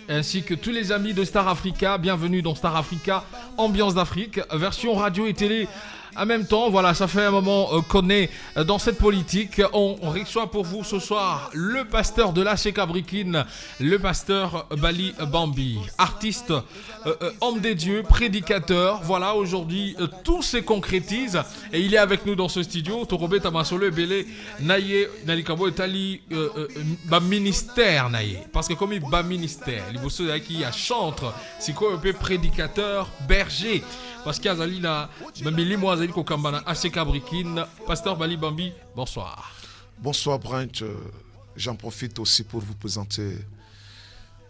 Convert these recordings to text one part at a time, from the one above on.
ainsi que tous les amis de Star Africa. Bienvenue dans Star Africa, ambiance d'Afrique, version radio et télé. En même temps, voilà, ça fait un moment qu'on est dans cette politique. On reçoit pour vous ce soir le pasteur de l'AC Cabriquine, le pasteur Bali Bambi, artiste, homme des dieux, prédicateur. Voilà, aujourd'hui, tout se concrétise et il est avec nous dans ce studio. Torobe Tamasolo Belé, Naye, Nalikabo Etali, ministère Naye. Parce que comme il bat ministère, il y a qui a chantre, c'est quoi un peu prédicateur, berger. Parce qu'il y a Zalina, Mamili Moazali Kokambana, AC Cabriquine, pasteur Bali Bambi, bonsoir. Bonsoir Branch, j'en profite aussi pour vous présenter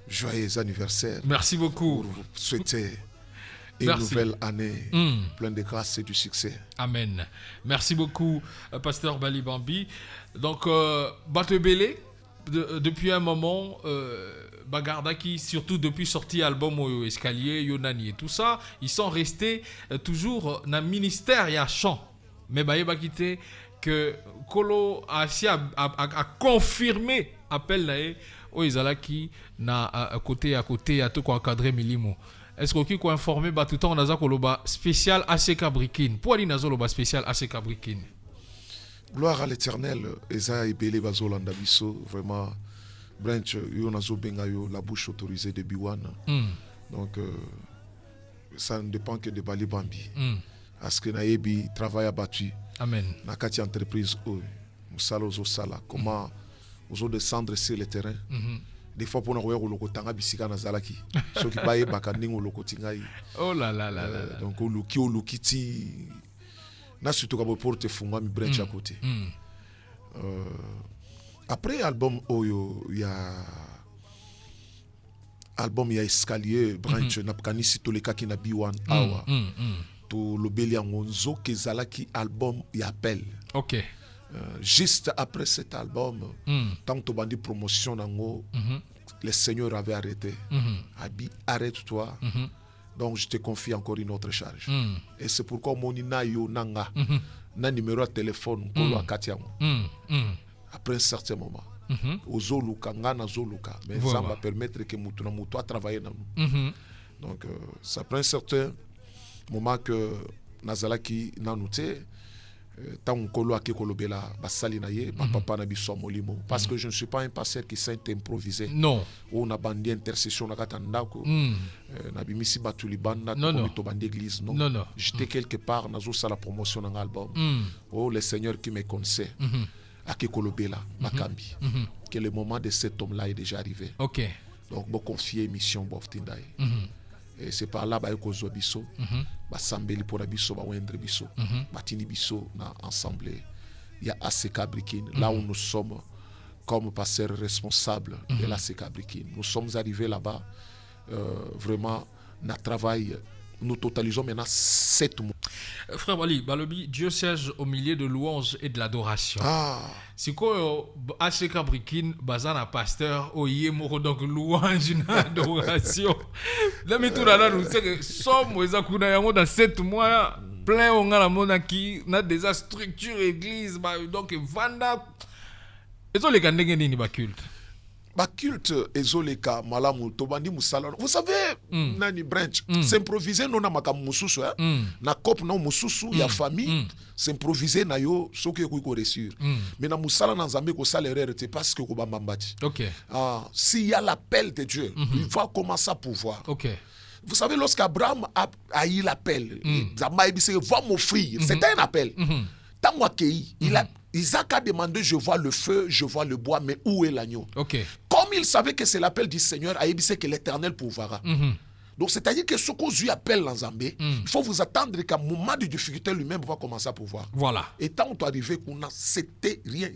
joyeux anniversaire. Merci beaucoup. Pour vous souhaiter une nouvelle année pleine de grâce et du succès. Amen. Merci beaucoup, pasteur Bali Bambi. Donc, Batebele, depuis un moment, Bagardaki, surtout depuis sorti album au Escalier, Yonani et tout ça, ils sont restés toujours dans le ministère et à chant. Mais Baye quitté que Kolo a confirmé appel nae au Izalaki na côté à tout quoi encadré milimo. Est-ce que qui quoi informé ba tout temps on a koloba spécial AC Cabriquine. Pour aller nazo loba spécial AC Cabriquine. Gloire à l'Éternel, Eza Ibele Bazolanda Biso, vraiment Branch, la bouche autorisée de Biwan. Donc, ça ne dépend que de Bali Bambi. Parce que Naebi travail abattu. Amen. Nakati entreprise, Moussala Ozo Sala. Comment Ozo descendre sur le terrain. Des fois, pour nous, on a tanga bisika na zalaki. Ceux qui baillent bakanding au lokotingai. Oh là là là là. Donc, au lukiti. Na surtout quand pour te funga mi Branch à côté. Après l'album Oyo, il y a Escalier, Branch, Napkani Sitoleka qui n'a biwan awa. To lobeli angonzo kezalaki album y appelle. OK. Juste après cet album, tant que bandi promotion nango, le Seigneur avait arrêté. Abi, arrête-toi. Donc je te confie encore une autre charge. Et c'est pourquoi mon inayo nanga na numéro de téléphone kolo akatiango. Après un certain moment, Ozoluka, Ngana Zoluka, mais ça va permettre que Moutuna Moutoua travaille dans nous. Donc, ça prend un certain moment que Nazalaki Nanouté, tant qu'on a kolobela basali naye papa na biso molimo parce que je ne suis pas un pasteur qui sait improviser. Non. On a bandé intercession na katandako na bimisi batulibanda to bande église non. Non. J'étais quelque part nazo sala promotion dans album. Oh le Seigneur qui me connaissait. Akekolobela Makambi. Que le moment de cet homme-là est déjà arrivé. OK. Donc bon confier mission Boftindaï. Et c'est par là ba ekozo biso. Ba sambeli pour biso ba wendre biso. Batini biso na ensemble. Il y a AC Cabriquine là où nous sommes comme pasteur responsable de l'AC Cabriquine. Nous sommes arrivés là-bas vraiment na travail. Nous totalisons maintenant 7 mois. Frère Bali, Balobi, Dieu siège au milieu de louanges et de l'adoration. C'est quoi AC Cabriquine, Bazana pasteur, Oye Moro, donc louange et adoration. Là, mais tout là, nous savons que sommes dans 7 mois, plein on a la monarchie, on a des structures églises, donc Vanda. Et ça, les Kandenge ni ba culte. Culte ezoleka malamu tobandi musala. Vous savez nani Branch s'improviser non na makamu mususu na cop na mususu ya famille s'improviser na yo soki ko réussir mais na musala na Nzambe ko sala erreur te parce que ko bambati. OK. S'il y a l'appel de Dieu, il va commencer à pouvoir. OK. Vous savez lorsqu'Abraham a eu l'appel, Nzambe dit va m'offrir, c'était un appel. Tant qu'accueilli, Isaac a demandé, je vois le feu, je vois le bois, mais où est l'agneau? OK. Comme il savait que c'est l'appel du Seigneur, il sait que l'Éternel pourvoira. Donc, c'est-à-dire que ce qu'on lui appelle dans Zambé, il faut vous attendre qu'à un moment de difficulté, lui-même va commencer à pouvoir. Voilà. Et tant qu'on est arrivé, c'était rien.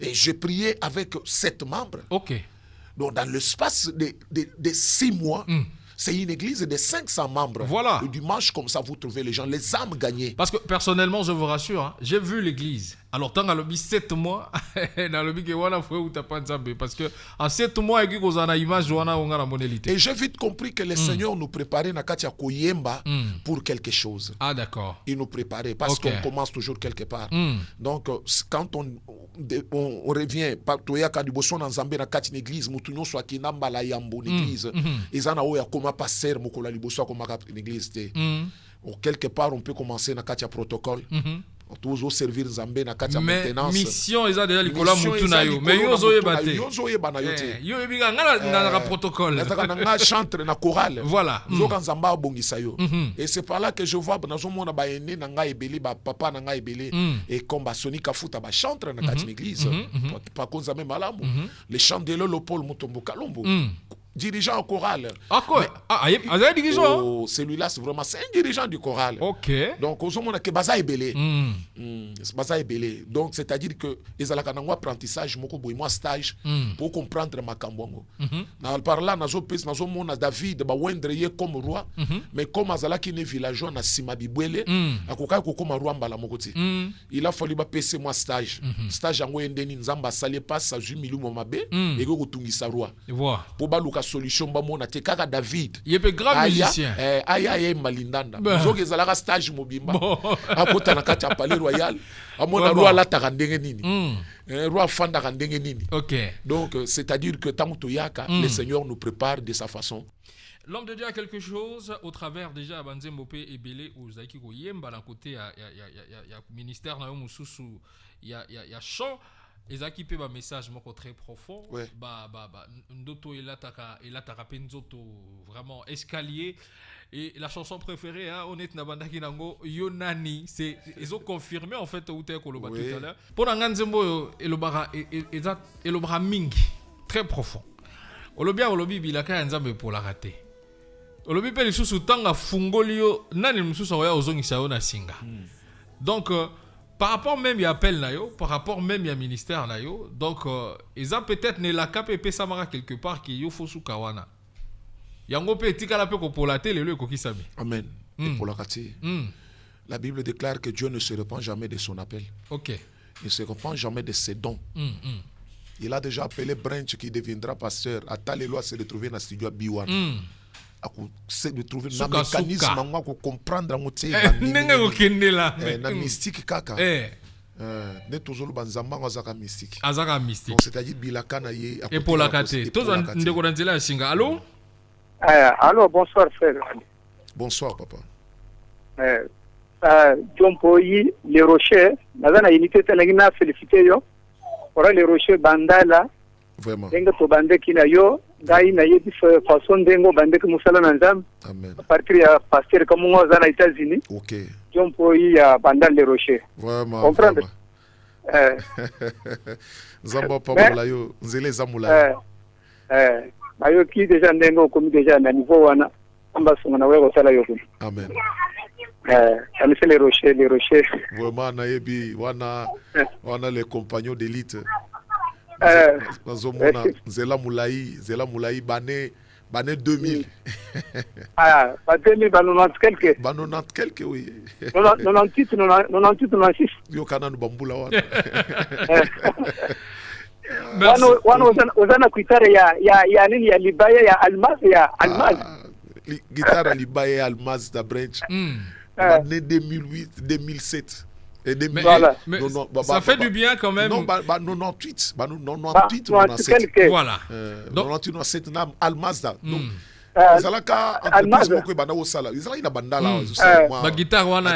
Et j'ai prié avec 7 membres. OK. Donc, dans l'espace de 6 mois, c'est une église de 500 membres. Voilà. Le dimanche, comme ça, vous trouvez les gens, les âmes gagnées. Parce que personnellement, je vous rassure, j'ai vu l'église. Alors, tant que 7 mois, dans le bique, on a fait ou t'as pas de parce que en 7 mois, il y a une image, on a la monolité. Et j'ai vite compris que le Seigneur nous préparait na Katia Koyemba pour quelque chose. Ah, d'accord. Il nous préparait parce qu'on commence toujours quelque part. Donc, quand on revient, Toyaka du Bosson en Zambé na Katia l'église, Moutounion soit qui n'a pas la yambo l'église, et ça n'a pas comme passer, Mokola Liboso comme l'église. Quelque part, on peut commencer na Katia protocole. Toujours servir Zambé na Katia maintenance. Mission eza déjà likola mutu na yo. Mais yo zo yebate. Yo zo yebana yo te. Yo yebiga ngala na protocole. Na nga chantre na chorale. Voilà. Zo kan Zamba bongisa yo. Et c'est par là que je vois na zo mona ba ene na nga ebeli ba papa na nga ebeli et comme ba Sonika futa ba chantre na Katia église. Pas comme ça même malamu. Les chants de Lolo Paul Mutombo Kalombo. Dirigeant au choral. Ah quoi? Oh, celui-là, c'est vraiment c'est un dirigeant du choral. Ok. Donc, au moment que Baza est belé. Baza est belé. Donc, c'est-à-dire que ils ont un apprentissage, moi stage, pour comprendre ma cambongo. Par là, nous avons David, comme roi, mais comme Azala qui est villageois, na Simabibwele, à Koka comme roi mbala mokoti. Il a fallu passer moi stage. Stage en Wendeni, Nzamba Salé passe à Jumilu Momabe, et go tungisa roi. Pour baluka solution ba mona te kaka David il est grand musicien aya malindanda zoke zalaka stage mobimba akota na kati ya palais royal amona roi la takandenge nini roi fanda kandenge nini. OK, donc c'est-à-dire que tant to yaka le Seigneur nous prépare de sa façon. L'homme de Dieu a quelque chose au travers déjà Banze Mopé et Belé ou Zaiki Koyemba d'un côté il y a ministère na yo mususu il y a chant. Et qui peut un message très profond. Ndoto et la penzoto vraiment escalier. Et la chanson préférée, honnête Nabanda Kinango, Yonani, c'est ils ont confirmé en fait où t'es Koloba tout à l'heure. Pour Nanganzembo et le bras mingi très profond. Olobia olobi bilaka nzambe pour la rater. Olobi pe lisusu tanga fungolio nani mususu oya ozongisa yo na singa. Donc par rapport même il y a appel nayo, par rapport même il y a ministère nayo, donc ils ont peut-être ne la KPP samara quelque part qui yo fosu kawana. Yango pe tikala pe ko polate le ko kisabi. Amen. Et pour la kati. La Bible déclare que Dieu ne se repent jamais de son appel. OK. Il ne se repent jamais de ses dons. Il a déjà appelé Branch qui deviendra pasteur. Atalelo se retrouver dans le studio Biwan. C'est de trouver un mécanisme pour comprendre la mystique kaka. Ne toujours le banzamba azaka mystique. Azaka mystique. Donc c'est-à-dire bilaka na ye. Et pour la kate. Tous ndeko danzela singa. Allô? Allô, bonsoir frère. Bonsoir papa. Jompoyi les rochers, nazana unité telengina féliciter yo. Ora les rochers bandala. Vraiment. Denga to bande kina yo. Gai na yedi façon dengo bande que musala nanzam. Amen. À partir ya pasteur comme on aux États-Unis. OK. Jompoyi ya bandal les rochers. Vraiment. Comprendre? Zamba papa la yo, nzele zamula. Bayo ki déjà ndengo comme déjà na niveau wana. Amba songana wewe sala yo. Amen. C'est les rochers. Vraiment na yebi wana les compagnons d'élite. Nazomona Zela Moulaï Bané 2000. Pas 2000, 90 quelques. 90 quelques, oui. 98, 96. Yo kana bambula wana. Wana kuitare ya nini ya libaya ya almaz guitare libaya ya almaz da branch. Bané 2008, 2007. Et voilà. Mais ça fait du bien quand même. Non, 98. 98, voilà. 98, 97, Almazda. Zalaka, Almazda. Zalaka, bandala. Ma guitare, wana.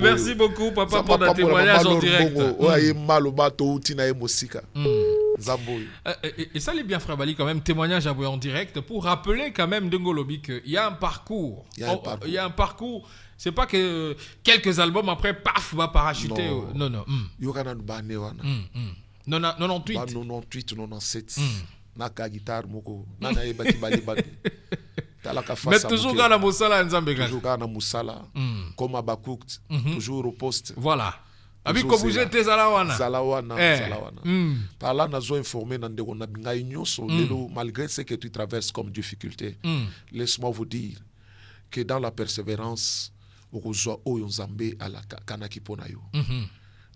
Merci beaucoup, papa, pour ta témoignage en direct. Et ça l'est bien, frère Bali, quand même, témoignage en direct pour rappeler quand même Dengolobi qu'il y a un parcours. Il y a un parcours. C'est pas que quelques albums après, paf, va parachuter. Non. Il y aura un banné. 98. 98, 97. Naka guitare, moko. Nana ebati bali bali. Mais toujours dans la Moussala, toujours dans la Moussala, comme à Bakouk, toujours au poste. Voilà. Avec comme vous êtes Zalawana. Zalawana. Par là, nous avons informé malgré ce que tu traverses comme difficulté. Laisse-moi vous dire que dans la persévérance okozwa oyo nzambe ala kanaki pona yo.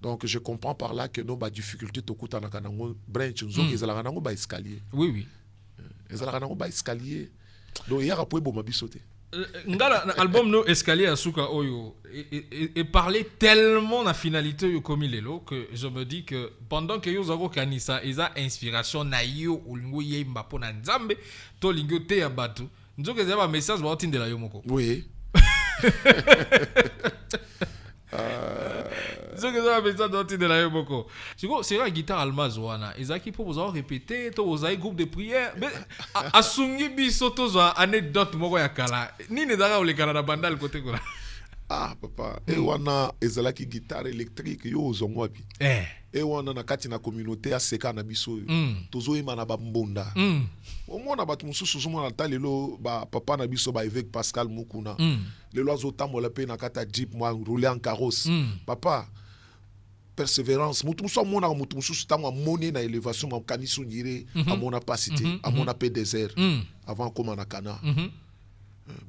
Donc je comprends par là que nos difficultés tokutanaka nango branch nzoki ezalaka nango ba escalier. Oui. Ezalaka nango ba escalier. Donc il y a rapoué boma bisote. Ngala album no escalier asuka oyo et parler tellement la finalité yo comme il est là que je me dis que pendant que yo zako kanisa eza inspiration na yo olingo yemba pona nzambe to lingo te ya batu nzoka eza ba message ba otindela yo moko. Oui. Ce que ça veut dire de la yoboko. C'est la guitare almaz wana. Ezaki pour vous répéter, to vous avez groupe de prière. Mais asungi biso to za anecdote moko ya kala. Ni ne dara ole kala na bandal côté kola. Ah papa, e wana ezalaki guitare électrique yo zongo wapi. E wana na kati na communauté ya seka na biso. Tozo yema na ba mbonda. Au moins na batu mususu somo na talelo ba papa na biso ba évêque Pascal Mukuna. Le loiseau tamola pe na kata jeep moi rouler en carrosse. Papa persévérance mutu muso mona mutu mususu tango moni na élévation ma kanisu nyire à mon capacité à mon appel désert avant comme na kana.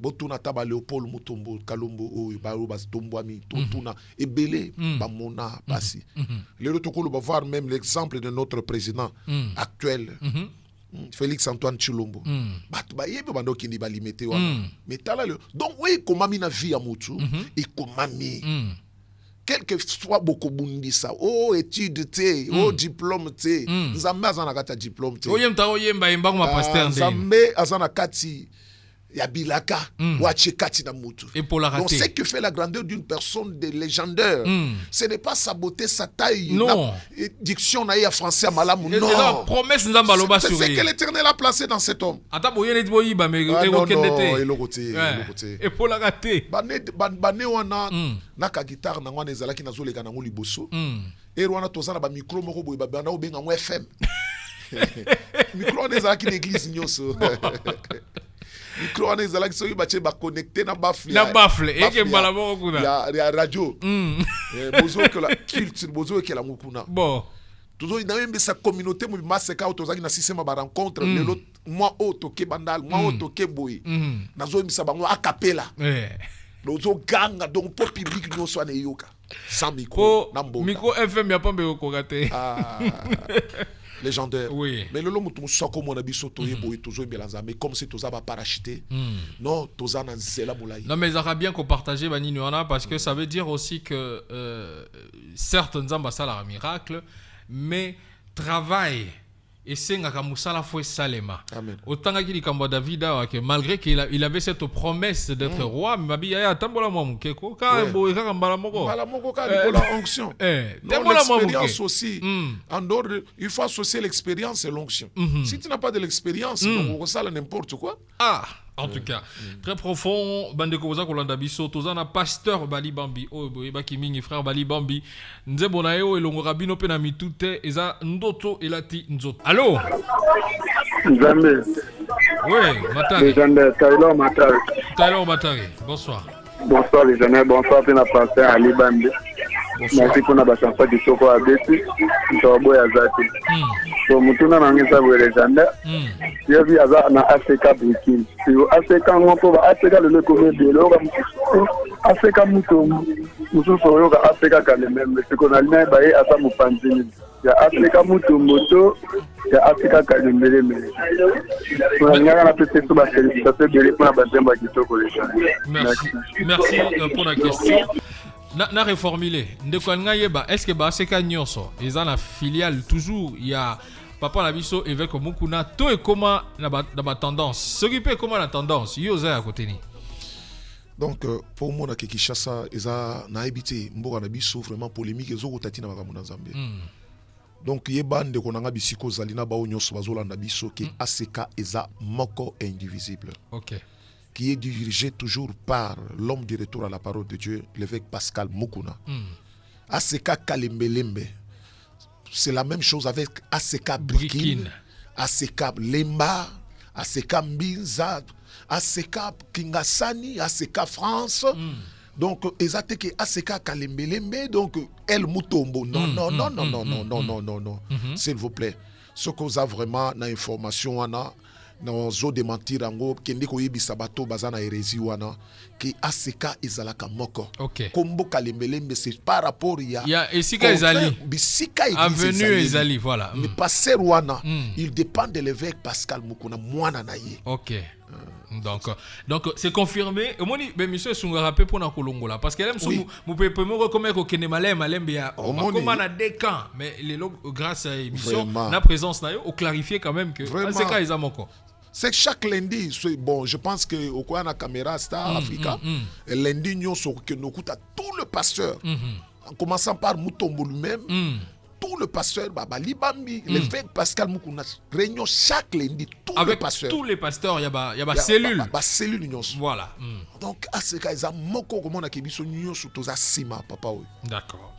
Botuna taba Léopold Mutombo Kalombo o baro bas tombwami totuna ebele ba mona basi. Le retour va voir même l'exemple de notre président actuel. Félix Antoine Chilombo. Bah yebe bando kindi ba limité wana. Mais tala le donc oui comment mi na vie à mutu et comment mi quel que soit beaucoup bundisa oh étude te oh diplôme te nzambe azana kata diplôme te oyemta oyemba imba ko ma pasteur nzambe azana kati ya bilaka wache kati na mutu. Donc c'est que fait la grandeur d'une personne de légendaire. Ce n'est pas sa beauté, sa taille, non. Diction naïa français à malamou. Non. La promesse nzamba loba sur c'est que l'Éternel a placé dans cet homme. Ata boyene boyiba mais ekokendete. Elokote. Et pour la rater. Bane wana naka guitare na wana ezalaki nazoleka nango liboso. Et wana tozana ba micro moko boye ba bana obenga ngo FM. Micro na ezalaki l'église nyoso. Micro wana ezalaki soki bache ba connecter na bafle. Na bafle eke mbala moko kuna. Ya radio. Bozo que la culte, bozo que la mukuna. Bon. Toujours dans même sa communauté mo maseka autozaki na système ba rencontre le lot moi auto ke bandal, moi auto ke boy. Nazo misa bango a cappella. Bozo ganga donc pour public no so na yoka. Sans micro na mbo. Micro FM ya pambe ko gate. Légendaire. Oui. Mais le long tout ça comme on a biso toye boy toujours belanza mais comme si toza ba parachuté. Non, toza na zela moulay. Non mais ça va bien qu'on partageait banini wana parce que ça veut dire aussi que certes nzamba sala miracle mais travail et c'est ngaka musala foi salema. Autant qu'il likambo David que malgré qu'il avait cette promesse d'être roi mais babi ya tambola mwa mukeko ka boy ka mbala moko. Mbala moko ka la onction. L'expérience aussi. En dehors il faut associer l'expérience et l'onction. Si tu n'as pas de l'expérience, on ressale n'importe quoi. Ah, en tout cas, très profond, bande ko za kolanda biso, tozana pasteur Bali Bambi, oh boyeba kimingi frère Bali Bambi, nzebo na yo elongo rabino pe na mitute eza ndoto elati nzoto. Allô? Nzambe. Oui, Matari. Taylor Matari. Bonsoir. Bonsoir les jeunes, bonsoir puis na pasteur Ali Bambi. Merci pour la chanson du Soko Abeti, Tobo Yazati. So mutuna na ngisa bwe legende. Yo vi aza na Africa Breaking. Yo Africa ngoko ba Africa le komé de lo ga Africa muto muso so yo ga Africa kale membe siko na lina ba asa mupanzini. Ya Africa muto moto ya Africa kale mbele. So ngaka na pete so ba félicitations de pour la bazemba qui Soko legende. Merci pour la question. Na reformuler ndeko ngayeba est-ce que ba seka nyonso eza na filiale toujours il y a papa na biso évêque Mukuna to et comment na ba tendance s'occuper comment la tendance yo za à côté ni. Donc pour moi na Kinshasa eza na habité mboka na biso vraiment polémique ezoko tati na makambo na Nzambe. Donc yeba ndeko nanga bisiko zalina ba nyonso bazolanda biso ki ACK eza moko indivisible. OK. Qui est dirigé toujours par l'homme du retour à la parole de Dieu, l'évêque Pascal Mukuna. ACK Kalembelembe, c'est la même chose avec ACK Brikin, ACK Lemba, ACK Mbinza, ACK Kingasani, ACK France. Donc, exactement que ACK Kalembelembe, donc El Mutombo. Non. S'il vous plaît. Ce qu'on a vraiment dans l'information, na zo démentir yango kende koyebisa bato baza na hérésie wana ke ACK ezalaka moko. Kombo kalembelembe c'est par rapport ya esika ezali bisika avenue ezali voilà. Le pasteur wana il dépend de l'évêque Pascal Mukuna mwana na ye. Donc c'est confirmé. Moi ben monsieur sunga rappel pour na kolongola parce que là vous pouvez me comme ko kene malembe ya comme na deux camps mais les grâce à émission la présence na yo au clarifier quand même que c'est cas ezamoko. C'est que chaque lundi, bon, je pense que au coin de la caméra Star Africa, lundi nous sommes que nous écoutons tout le pasteur, en commençant par Mutombo lui-même, tout le pasteur, Baba Libambi, l'évêque Pascal Mukuna, réunion chaque lundi, avec tous les pasteurs, il y a cellule. Cellule voilà. Donc à ce cas, ils ont moko comme on a kebiso union sous tous asima, papa. D'accord.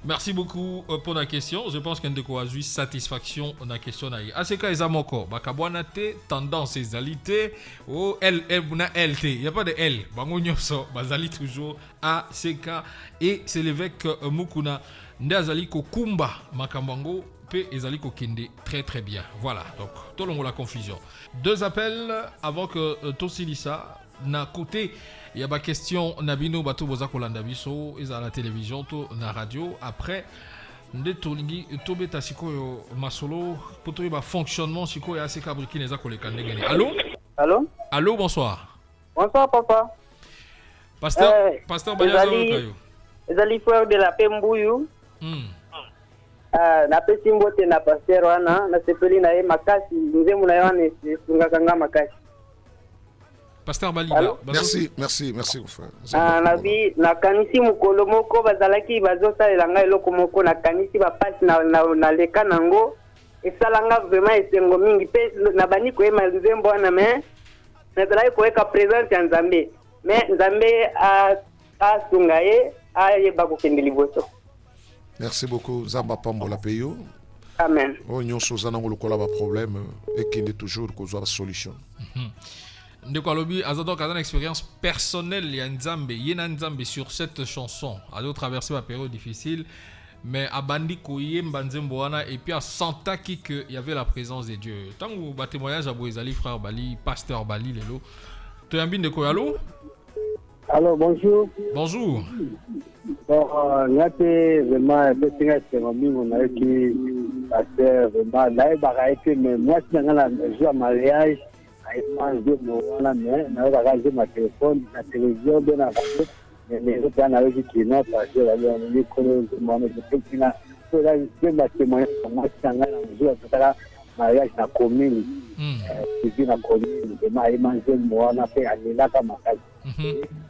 Merci beaucoup pour la question. Je pense qu'il y a une satisfaction dans la question. À ce cas, ils ont moko. Bakabouanate, tendance et zalité. Oh, L, LT. Il n'y a pas de L. Bangonyoso, bazali toujours à ce cas. Et c'est l'évêque Mukuna. Ndazali Kokumba Makambango P ezali Kokende très très bien. Voilà, donc tout le monde la confusion. Deux appels avant que Tosilisa na côté il y a ba question nabino bato boza kolanda biso eza la télévision to na radio après nde tolingi tobeta sikoyo masolo poto ba fonctionnement sikoyo ACK Brikine eza koleka ndengene. Allô, bonsoir. Bonsoir papa. Pasteur Bayazo kayo. Ezali frère de la Pembuyu. Na pesi mbote na pasteur wana na sepeli na ye makasi nzemu na yone sungaka nga makasi. Pasteur Baliba. Merci frère. Na kanisi mukolo moko bazalaki bazosalela nga eloko moko na kanisi bapasi na leka nango esalanga vraiment esengo mingi pe na bani koyema nzembo wana me nazalaki koyeka présence ya Nzambe me Nzambe asunga ye ayeba kokende liboso. Merci beaucoup Zamba Pambola Peyo. Amen. On y a un problème et qu'il est toujours qu'on a une solution. Ndeko alobi azoto kaza expérience personnelle ya Nzambe yena Nzambe sur cette chanson a traversé ma période difficile mais abandi koyemba nzembo wana et puis a sentaki que il y avait la présence de Dieu. Tango ba témoignage à Boezali frère Bali pasteur Bali lelo. To yambi ndeko yalo? Allô, bonjour. Bonjour. Bon, nate vraiment betinga sengomi mona ki pasteur vraiment là ba été mais moi si ngala jour mariage ai mange de mo wana mais na ba ga ma téléphone na télévision de na radio mais je na avec qui non parce que là on est connu moi je betinga so là je ma témoigner moi si ngala jour tala mariage na commune ici na commune de ma mange mo wana pe alila kama kazi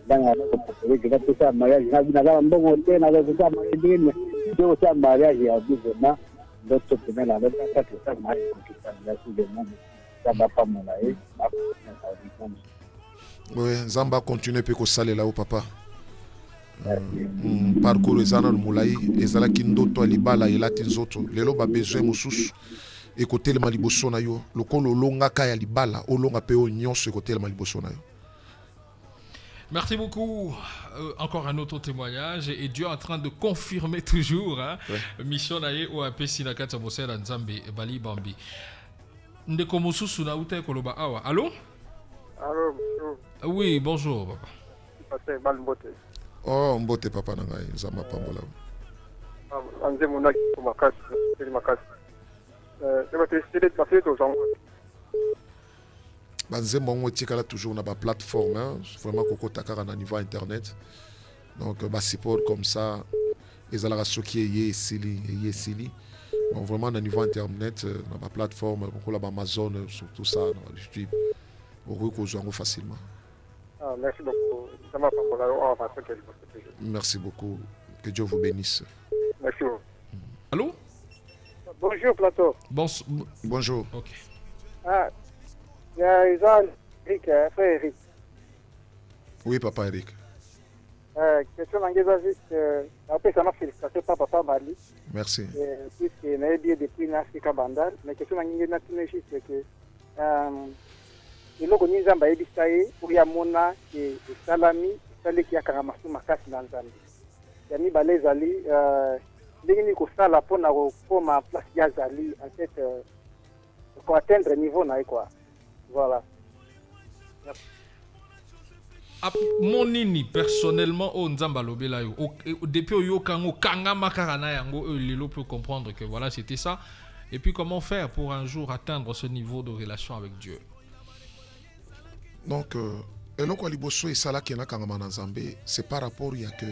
dans la que tout ça mariage na bon hôtel na tout ça mariage tout ça mariage ya vraiment d'autres semaines là ça que ça mariage qui ça là tout le monde ça va pas mon là oui Zamba continue pe ko sale là au papa parcours ezana mulai ezala kindoto alibala elati nzoto lelo ba besoin mususu ekote le maliboso na yo lokolo longa ka ya libala olonga pe o nyonso ekote le maliboso na yo. Merci beaucoup. Encore un autre témoignage et Dieu est en train de confirmer toujours mission naye ou AP Sinakata Bosela Nzambe Bali Bambi. Ndeko mususu na uta koloba awa. Allô? Allô. Oui, bonjour papa. Pasteur Balmbote. Oh, mbote papa na ngai Nzamba Pambola. Anze mona ko makasi, makasi. Eba testele passer to zango. Banzembo on tikala toujours na ba plateforme vraiment koko takara na niveau internet donc ba support comme ça ezalaka soki ye sili bon vraiment na niveau internet na ba plateforme koko la ba Amazon surtout ça na YouTube on peut jouer facilement. Merci beaucoup. Ça m'a pas mal. Merci beaucoup, que Dieu vous bénisse. Merci. Allô? Bonjour Plateau. Bonjour. OK. Il y a Eric, frère Eric. Oui, papa Eric. Question en juste, après ça m'a félicité par papa Bali. Merci. Puisque n'a bien depuis l'Afrique Bandal, mais question en juste c'est que iloko nizamba ebisaye uya mona ke salami sale ki akanga masu makasi na nzambe. Yani balezali ndenge ko sala pona ko koma place ya zali en fait pour atteindre niveau na quoi. Voilà. Monini personnellement au Nzamba lobela yo depuis yo kango kanga makarana yango lelo peut comprendre que voilà c'était ça et puis comment faire pour un jour atteindre ce niveau de relation avec Dieu. Donc eloko liboso esala kena kanga manazambe c'est par rapport ya que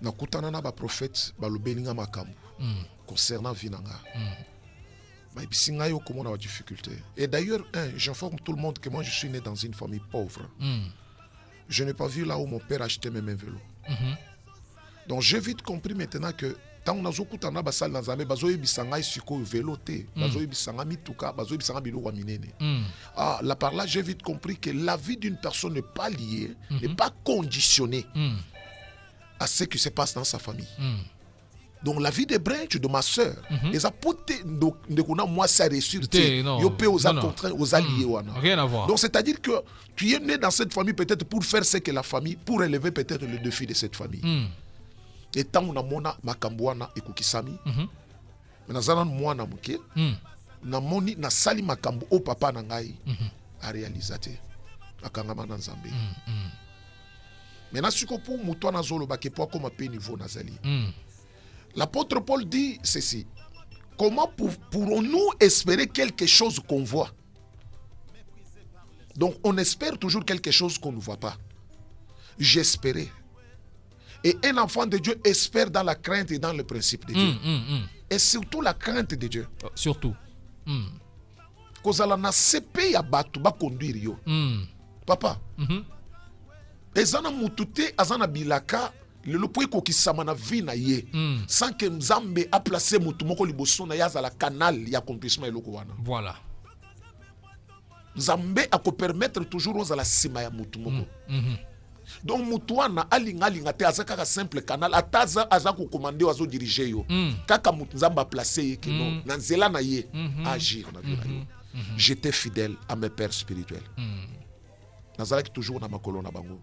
nakutana na ba prophète balobelinga makambo concernant vinanga. Mais bisinga yo comment on a difficulté. Et d'ailleurs j'informe tout le monde que moi je suis né dans une famille pauvre. Je n'ai pas vu là où mon père achetait mes mêmes vélos. Donc j'ai vite compris maintenant que tant on a zokutana basal nazambe bazoyi bisanga isiko vélo té, bazoyi bisanga mituka, bazoyi bisanga biloko minene. Ah là par là j'ai vite compris que la vie d'une personne n'est pas liée, n'est pas conditionnée à ce qui se passe dans sa famille. Donc la vie des branches de ma sœur, les apotés de moi ça réussir yo pe aux contraints aux alliés rien à voir. Donc c'est-à-dire que tu es né dans cette famille peut-être pour faire ce que la famille pour élever peut-être le défi de cette famille. Et tant on a mona makambwana ekukisami. Mais nazana mwana muke na moni na sali makambo au papa na ngai a réalisateur akangama na Nzambe. Maintenant siko pour muto na zolo ba ke po comme pe niveau nazali. L'apôtre Paul dit ceci. Comment pourrons-nous espérer quelque chose qu'on voit? Donc on espère toujours quelque chose qu'on ne voit pas. J'espérais. Et un enfant de Dieu espère dans la crainte et dans le principe de Dieu. Et surtout la crainte de Dieu. Surtout. Kozala na sepe ya batu ba conduire yo. Papa. Ezana mutute azana bilaka le point ko kisama na vie na ye sans que Nzambe a placé mutu moko liboso na yaza la canal ya accomplissement eloko wana. Voilà. Nzambe a ko permettre toujours aux la sima ya mutu moko. Donc mutu wana alinga te azaka simple canal ataza azako commander azo diriger yo. Kaka mutu Nzambe a placé ye que non na nzela na ye agir na vie na yo. J'étais fidèle à mes pères spirituels. Nazalaki toujours na makolo na bango.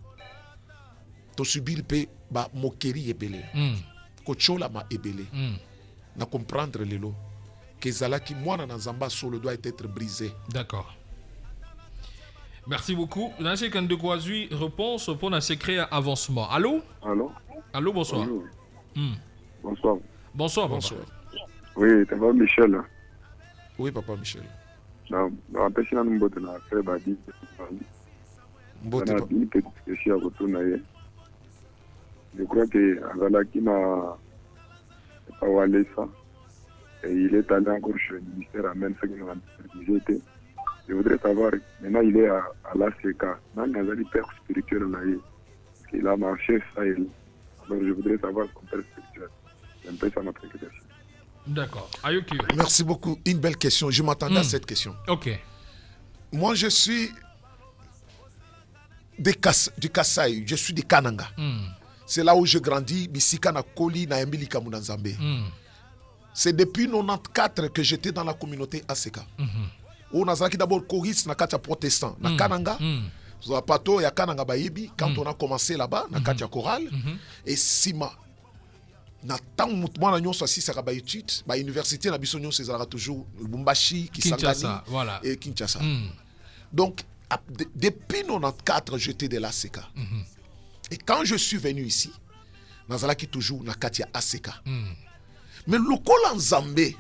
To subir pe ba mokeri ebele ko chola ma ebele na comprendre lelo que zalaki mwana na Nzamba solo doit être brisé. D'accord. Merci beaucoup. Nancy Kandekouazui, réponse pour un secret avancement. Allô? Allô, bonsoir. Bonsoir. Bonsoir, Bonsoir. Oui, ça va Michel? Oui, papa Michel. Non, empêche na mbote na faire badi. Mbote na une petite question à retourner. Je crois que Azalaki n'a pas walé ça. Et il est allé encore chez le ministère à même ce qu'il a dit. Je voudrais savoir, maintenant il est à l'ACK. Dans les père spirituel, il a marché ça. Alors je voudrais savoir son père spirituel. C'est un peu ça ma question. D'accord. Merci beaucoup. Une belle question. Je m'attendais à cette question. Ok. Moi, je suis du Kasaï. Je suis de Kananga. C'est là où je grandis. Bisika na Koli na Embilika Munanzambe. C'est depuis 94 que j'étais dans la communauté ACK. On a d'abord choriste na katia protestant na Kananga. Pato ya Kananga Bayebi quand on a commencé là-bas na katia chorale et Sima na tant mutmana nyonso asisaka ba étude ba université na biso nyonso ezalaka toujours Lubumbashi, Kisangani voilà. Et Kinshasa. Donc depuis 94 j'étais de l'ACK. Et quand je suis venu ici nazalaki toujours na katia ACK. Mais lokola Nzambe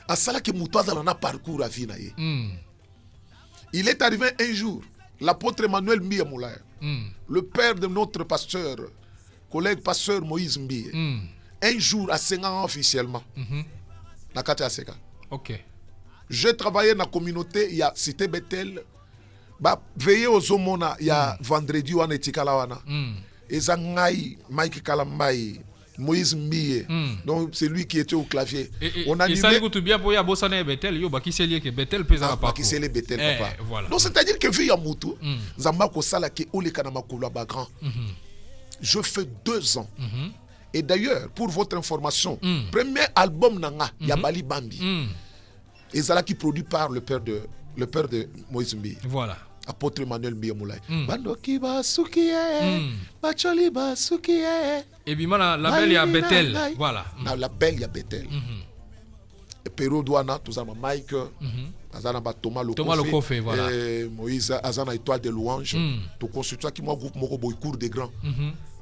asalaki mutu azala na parcours à vie na ye. Il est arrivé un jour l'apôtre Emmanuel Mbiye Moulaya, le père de notre pasteur, collègue pasteur Moïse Mbiye, un jour à 5 ans officiellement, na kati ACK. Ok. J'ai travaillé dans la communauté, il y a Cité Bethel, bah veillez aux homona, il y a vendredi ou etikala wana. Et Zangai, Mike Kalambai, Moïse Mbiye, donc c'est lui qui était au clavier. On a dit que bien pour y abossaner Bethel, yo baki c'est lié que Bethel pesa pas. Baki c'est les Bethel papa. Voilà. Donc c'est-à-dire que vu ya mutu, Nzamba ko sala ke oleka na makolo ba grand. Je fais 2 ans. Et d'ailleurs, pour votre information, premier album nanga Yabali Bambi. Et Zala qui produit par le père de Moïse Mbiye. Voilà. Apôtre Emmanuel Mbiye Moulay. Bandoki ba sukiye, bacholi ba sukiye. Et bien la belle ya Bethel. Voilà. La belle ya Bethel. Et période wana tozana Mike azana ba Thomas Lokofe voilà Moïse azana étoile de louange to consulta ki moi groupe moko boy cours des grands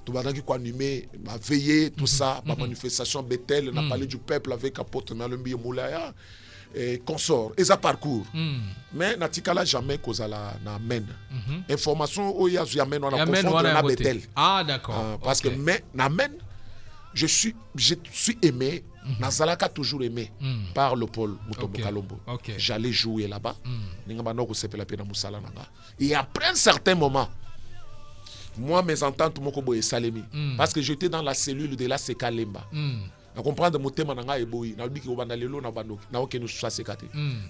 to banaki ko animer ma veiller tout ça ma manifestation Bethel on a parlé du peuple avec apôtre Nalembi Moulaya et consort et ça parcours mais natikala jamais kozala na amen information o ya amen on a confondre na Bethel d'accord parce que mais na amen je suis aimé nazalaka toujours aimé par le Paul Mutombo Kalombo. J'allais jouer là-bas et après un certain moment moi mes ententes moko boye salemi parce que j'étais dans la cellule de la Sekalemba na comprendre motema nanga eboyi na biki obanda lelo na bandoki na okenu sa sekate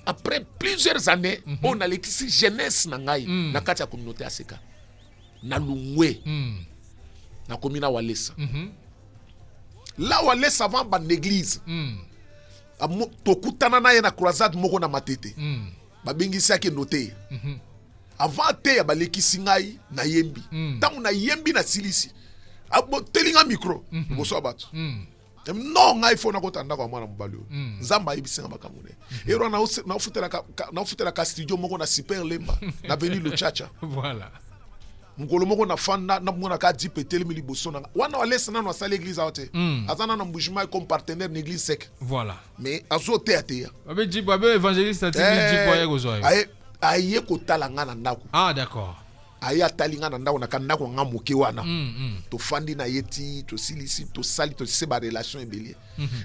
après plusieurs années on a l'exi jeunesse nangai na kati ya communauté aseka na lungwe na komina walesa là où allait savant ban l'église tokutana na ye na croisade moko na matete babingisi ake noté avant te ya balekisi ngai na yembi tangu na yembi na silisi abo telinga micro boso abatu non ngai fo na kotanda kwa mwana mobali nzamba yibisinga makamune ero na futela ka studio moko na super lemba na venu le chacha voilà mukolo moko na fanda na mona ka di peteli mili boso na wana walesa na na sala église aote azana na mbujima comme partenaire d'église sec voilà mais azote ateya abe di babe évangéliste ati di boye gozo aye ko talanga na ndako d'accord aye atalinga na ndako na kanako nga moke wana to fandi na yeti to silisi to sali to se ba relation embellie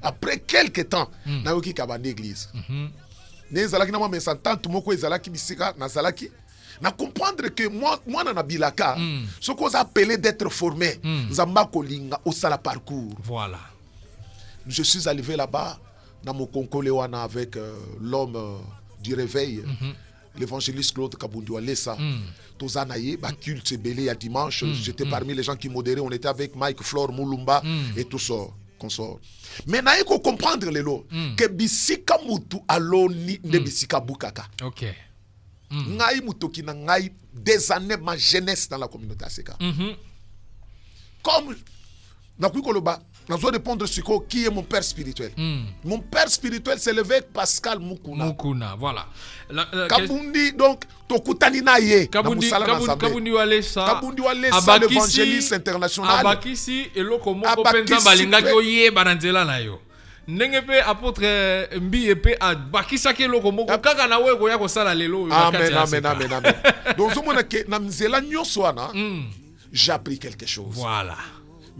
après quelque temps na yoki ka bande église ne zalaki na moi mais sentante moko ezalaki bisika na zalaki na comprendre que moi na bilaka ce qu'on appelé d'être formé nzamba kolinga au sala parcours voilà je suis arrivé là-bas dans mon concole wana avec l'homme du réveil l'évangéliste Claude Kabundu Alessa tozanaye ba culte belé à dimanche j'étais parmi les gens qui modéraient on était avec Mike Flore Mulumba et tout ça consort mais na eko comprendre lelo que bisika mutu aloni ne bisika bukaka ngai mutoki na ngai des années ma jeunesse dans la communauté aseka comme na koloba nazo répondre sur qui est mon père spirituel mon père spirituel c'est l'évêque Pascal Mukuna voilà Kabundi donc tokutani na ye Kabundi walesa l'évangéliste international abakisi eloko moko penza balinga ko ye bananzela na yo ndenge pe apôtre mbi pe abakisaki eloko moko kaka na we ko ya ko sala lelo amen donc ce mona ke na mzela nyoso wana j'ai appris quelque chose voilà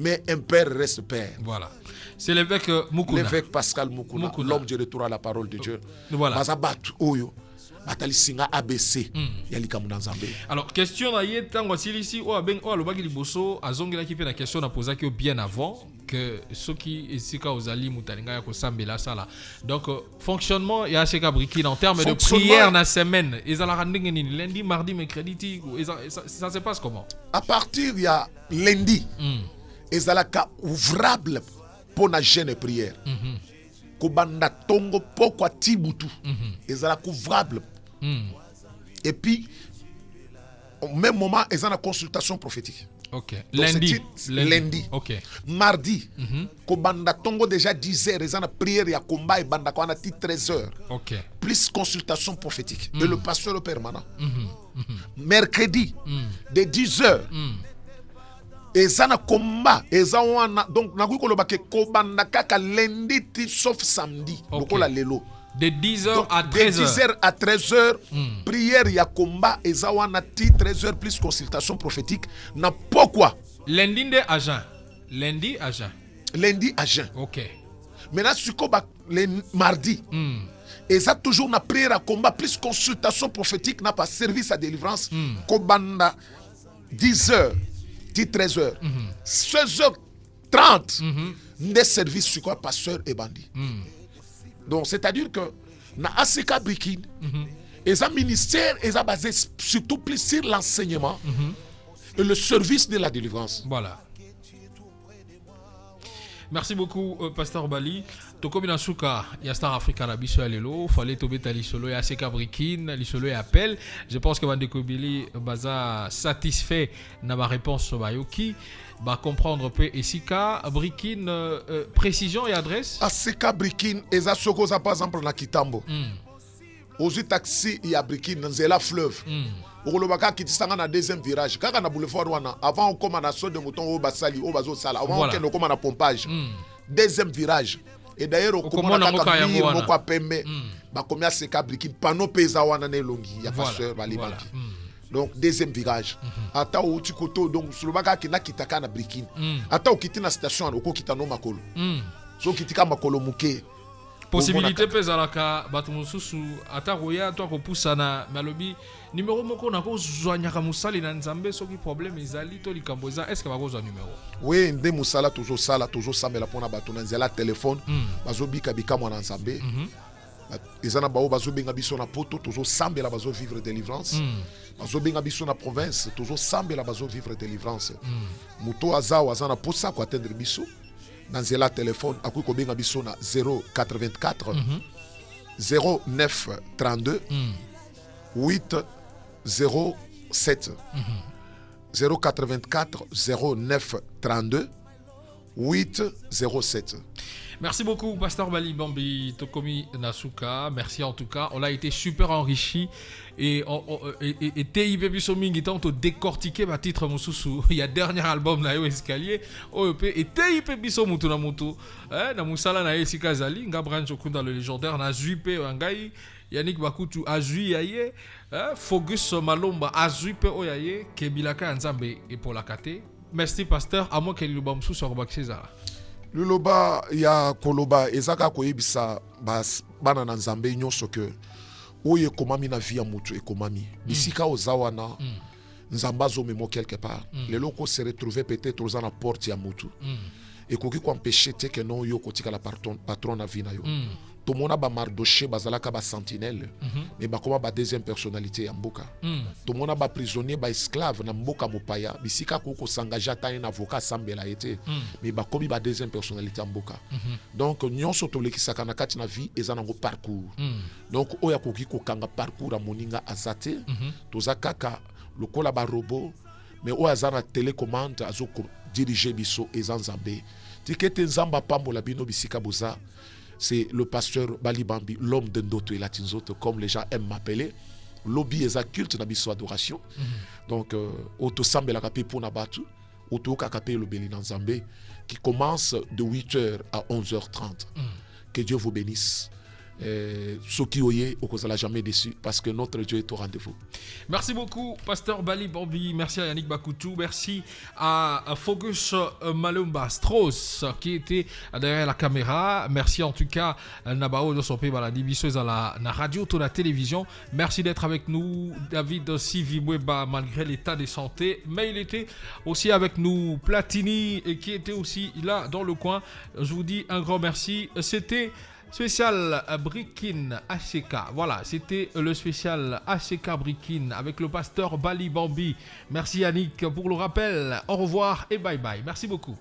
mais un père reste père voilà c'est l'évêque Mukuna l'évêque Pascal Mukuna l'homme du retour à la parole de Dieu voilà bazabatu oyo batalisinga ABC ya likamu na Nzambe. Alors question na ye tango silisi o ben o alobaki liboso azongela ki pe na question na posaki au bien avant que ceux qui esika ozali mutalinga ya ko sambela sala donc fonctionnement ya seka briki en termes de prière na semaine ezala ndenge nini lundi mardi mercredi ça se passe comment à partir ya lundi ezala ka ouvrable pour na jeûne et prière kobanda tongo pokwa tibutu ezala couvrable et puis au même moment ezala consultation prophétique lundi OK mardi kobanda tongo déjà 10h ezala prière ya combat et banda kwa na 13h OK plus consultation prophétique et le pasteur permanent mercredi de 10h ezana combat ezawana donc nakuyi koloba ke kobanda kaka lundi ti sauf samedi lokola lelo de 10h donc, à 13h de 10h à 13h prière ya combat ezawana ti 13h plus consultation prophétique na pourquoi lundi de agent lundi agent OK maintenant siko ba mardi eza toujours na prière à combat plus consultation prophétique na pas service à délivrance kobanda 10h 13h 16h30 des services sur quoi pasteur et bandit donc c'est-à-dire que na ACK Brikin et un ministère est basé surtout plus sur l'enseignement et le service de la délivrance voilà Merci beaucoup, Pasteur Bali. Toko Minasuka, il y a Star Africa na biso ya lelo, fallait tobeta lisolo ya Aseka Brikin, lisolo ya appel. Je pense que Bandeko Billy baza satisfait na ma réponse bayoki. Ba comprendre peu Esika Brikin précision et adresse. Aseka Brikin eza soko za par exemple na Kitambo. Ozu taxi ya Brikin nzela fleuve. Okolobaka kitisanga na deuxième virage kaka na boulevard wana avant on commence na saut de mouton au basali au bazo sala avant on kende koma na pompage deuxième virage et d'ailleurs on commence na kambi moko apembe ba komia Aseka Brikin pano peza wana na longi ya pasteur balibaki donc deuxième virage ata o tikoto donc sulobaka kina kitaka na Brikin ata okiti na station oko kitano makolo so kitika makolo muke possibilité pezalaka bato mosusu ata roya to kopusa na malobi numéro moko na ko zwanyaka musali na nzambe soki problème ezali to likambo eza est-ce que bakozwa numéro oui nde musala toujours sambela pona bato na nzela téléphone bazobika bika mwana nzambe ezana bao bazobenga biso na poto toujours sambela bazo vivre délivrance bazobenga biso na province toujours sambela bazo vivre délivrance muto azao azana posa ko atteindre biso dans la téléphone à quoi kobenga biso na 084 09 32 8 07 084 09 32 8 07. Merci beaucoup, Pasteur Bali Bambi Tokomi Nasuka. Merci en tout cas. On a été super enrichi. Et TIP Bissomingi tant décortiqué ma titre Moussousou. Il y a dernier album na yo escalier. OEP et TIP Bissomutu na mutu. Na musala na Esika Zali. Ngabran Chokunda le légendaire. Na Zuipe Wangai. Yannick Bakutu Azui Yaye. Fogus Malomba Azuipe Oyaye. Kebilaka Nzambe et pour la kate. Merci, Pasteur. À moi qu'elle luba Moussou sur Bak César. Luloba ya koloba ezaka koyebisa bana na nzambe nyonso ke oye komami na vie ya mutu ekomami bisika ozawana nzamba azomemo quelque part lelo ko se retrouver peut-être oza na porte ya mutu ekoki koempêcher te ke non yo kotika la patron na vie na yo tomona ba Mardoché bazalaka ba sentinelle mais bakoma ba deuxième personnalité ya mboka tomona ba prisonnier ba esclave na mboka mopaya bisika ko s'engager ta un avocat sambela été mais bakomi ba deuxième personnalité ya mboka donc nyonso tolekisaka na kati na vie ezana ngo parcours donc oya koki ko kanga parcours a moninga azate tozakaka lokola ba robot mais oya zana télécommande azoko diriger biso ezanzambe tikete nzamba pambola bino bisika boza. C'est le pasteur Bali Bambi, l'homme de Ndoto et Latinzoto, comme les gens aiment m'appeler. Lobby est un culte dans biso adoration. Donc, auto sambe la kapé pour nabatu, auto kakapé le beli dans Zambé, qui commence de 8h à 11h30. Que Dieu vous bénisse. Ce qui oye, on ne jamais déçu parce que notre Dieu est au rendez-vous. Merci beaucoup, Pasteur Bali Bambi. Merci à Yannick Bakutu. Merci à Fogus Malumba Strauss qui était derrière la caméra. Merci en tout cas à Nabao de son pays, à la division à la radio, à la télévision. Merci d'être avec nous, David Sivibweba, malgré l'état de santé. Mais il était aussi avec nous, Platini, et qui était aussi là dans le coin. Je vous dis un grand merci. C'était spécial Brikin Aseka. Voilà, c'était le spécial Aseka Brikin avec le pasteur Bali Bambi. Merci Yannick pour le rappel. Au revoir et bye bye. Merci beaucoup.